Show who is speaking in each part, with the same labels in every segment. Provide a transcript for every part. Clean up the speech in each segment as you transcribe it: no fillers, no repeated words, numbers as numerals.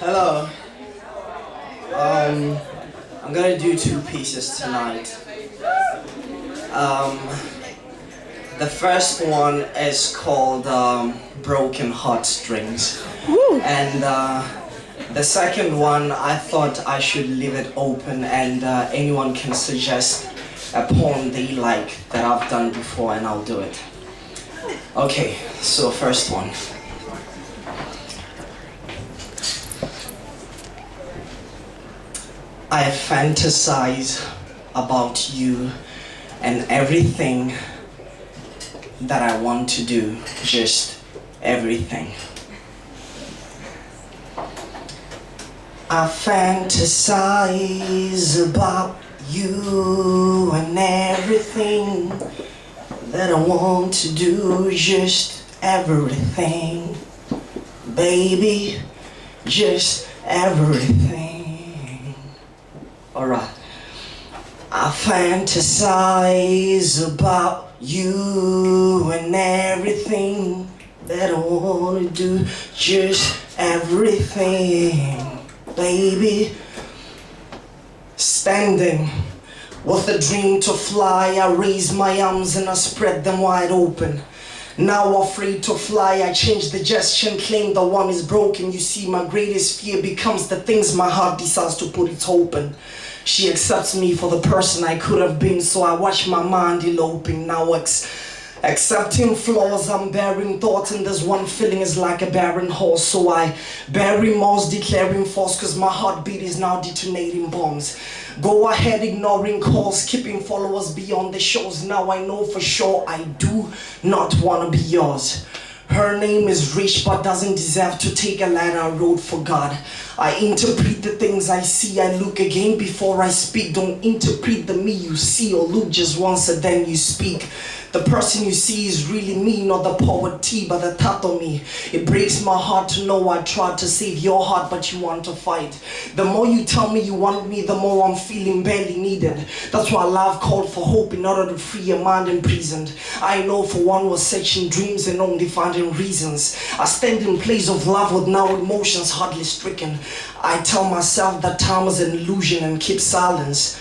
Speaker 1: Hello. Um, I'm gonna do two pieces tonight. Um, the first one is called Broken Heartstrings. And the second one, I thought I should leave it open and anyone can suggest a poem they like that I've done before and I'll do it. Okay, so first one. I fantasize about you and everything that I want to do, just everything. I fantasize about you and everything that I want to do, just everything. Baby, just everything. Alright. I fantasize about you and everything that I want to do, just everything. Baby, standing with a dream to fly, I raise my arms and I spread them wide open. Now afraid to fly, I change the gesture and claim the one is broken. You see, my greatest fear becomes the things my heart decides to put its hope in. She accepts me for the person I could have been, so I watch my mind eloping. Now accepting flaws, I'm bearing thoughts, and this one feeling is like a barren horse. So I bear remorse, declaring false, cause my heartbeat is now detonating bombs. Go ahead, ignoring calls, keeping followers beyond the shores. Now I know for sure I do not wanna be yours. Her name is rich but doesn't deserve to take a line I wrote for God. I interpret the things I see, I look again before I speak. Don't interpret the me you see, or look just once and then you speak. The person you see is really me, not the poverty, but the thought of me. It breaks my heart to know I tried to save your heart, but you want to fight. The more you tell me you want me, the more I'm feeling barely needed. That's why love called for hope in order to free a mind imprisoned. I know for one was searching dreams and only finding reasons. I stand in place of love with now emotions hardly stricken. I tell myself that time is an illusion and keep silence.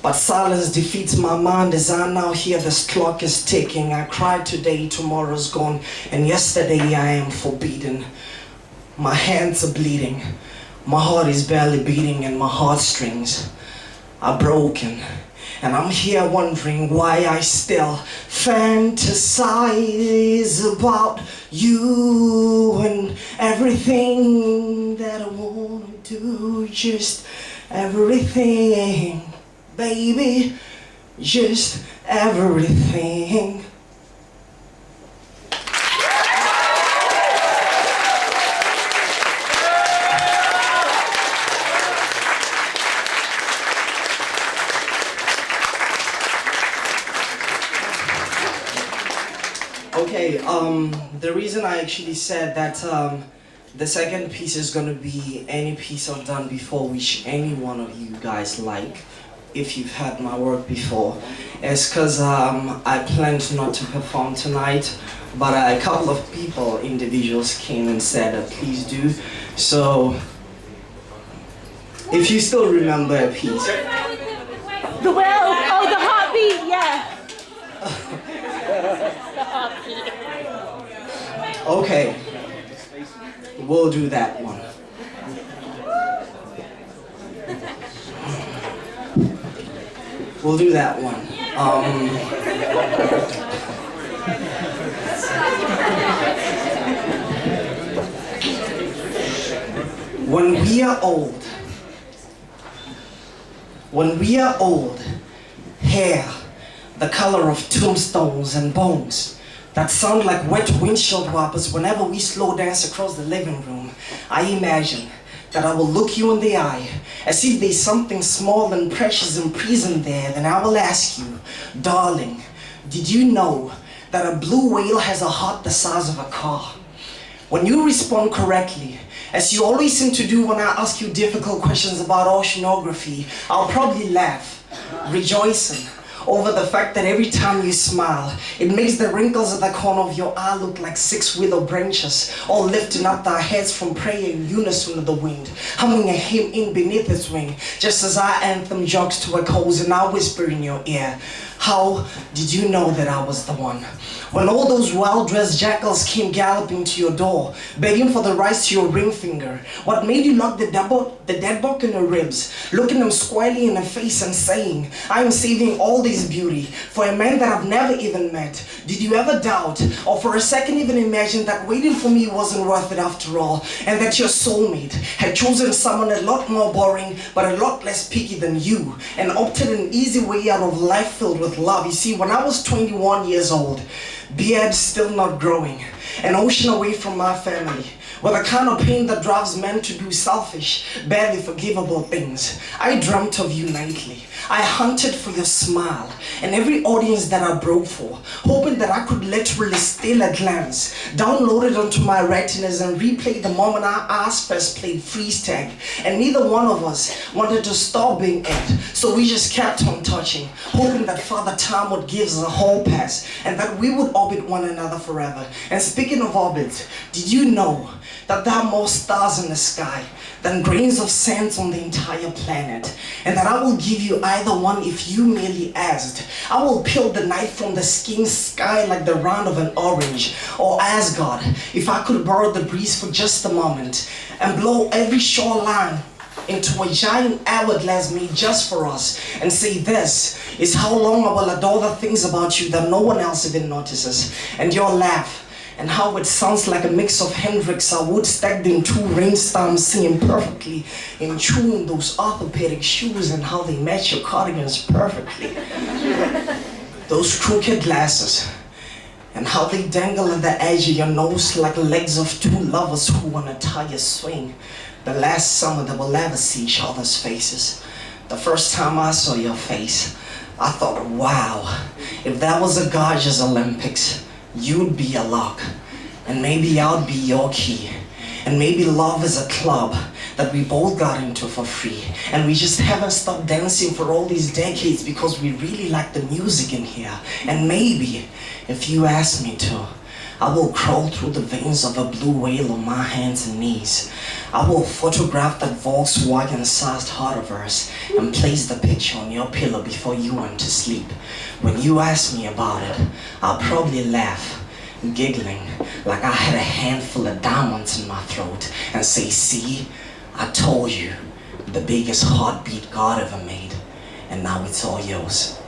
Speaker 1: But silence defeats my mind as I now hear this clock is ticking. I cried today, tomorrow's gone, and yesterday I am forbidden. My hands are bleeding, my heart is barely beating, and my heartstrings are broken. And I'm here wondering why I still fantasize about you and everything that I want to do, just everything. Baby, just everything. Okay, the reason I actually said that the second piece is gonna be any piece I've done before, which any one of you guys like, if you've heard my work before, is because I planned not to perform tonight, but a couple of people, individuals, came and said that please do. So, if you still remember a piece.
Speaker 2: The well, oh, the heartbeat, yeah. The heartbeat.
Speaker 1: Okay, we'll do that one. We'll do that one. When we are old, hair the color of tombstones and bones that sound like wet windshield wipers whenever we slow dance across the living room, I imagine that I will look you in the eye as if there's something small and precious imprisoned there. Then I will ask you, darling, did you know that a blue whale has a heart the size of a car? When you respond correctly, as you always seem to do when I ask you difficult questions about oceanography, I'll probably laugh, rejoicing, over the fact that every time you smile, it makes the wrinkles at the corner of your eye look like 6 willow branches, all lifting up their heads from prayer in unison with the wind, humming a hymn in beneath its wing, just as our anthem jogs to a close and I whisper in your ear, how did you know that I was the one? When all those well-dressed jackals came galloping to your door, begging for the rights to your ring finger, what made you lock the dead buck in your ribs, looking them squarely in the face and saying, I am saving all this beauty for a man that I've never even met? Did you ever doubt, or for a second even imagine that waiting for me wasn't worth it after all, and that your soulmate had chosen someone a lot more boring but a lot less picky than you, and opted an easy way out of life filled with love? You see, when I was 21 years old, beard still not growing, an ocean away from my family, with a kind of pain that drives men to do selfish, barely forgivable things, I dreamt of you nightly. I hunted for your smile and every audience that I broke for, hoping that I could literally steal a glance, download it onto my retinas and replay the moment our eyes first played freeze tag, and neither one of us wanted to stop being it, so we just kept on touching, hoping that Father Time would give us a hall pass and that we would orbit one another forever. And speaking of orbit, did you know that there are more stars in the sky than grains of sand on the entire planet, and that I will give you either one if you merely asked? I will peel the night from the skin sky like the round of an orange, or Asgard, if I could borrow the breeze for just a moment and blow every shoreline into a giant hourglass made just for us, and say this is how long I will adore the things about you that no one else even notices, and your laugh, and how it sounds like a mix of Hendrix or wood stacked in 2 rainstorms singing perfectly in tune, those orthopedic shoes and how they match your cardigans perfectly. Those crooked glasses and how they dangle at the edge of your nose like legs of 2 lovers who wanna tie a swing. The last summer that we'll ever see each other's faces. The first time I saw your face, I thought, wow, if that was a gorgeous Olympics, you'd be a lock, and maybe I'd be your key, and maybe love is a club that we both got into for free, and we just haven't stopped dancing for all these decades because we really like the music in here. And maybe, if you ask me to, I will crawl through the veins of a blue whale on my hands and knees. I will photograph that Volkswagen-sized heart of ours and place the picture on your pillow before you went to sleep. When you ask me about it, I'll probably laugh, giggling like I had a handful of diamonds in my throat, and say, see, I told you, the biggest heartbeat God ever made, and now it's all yours.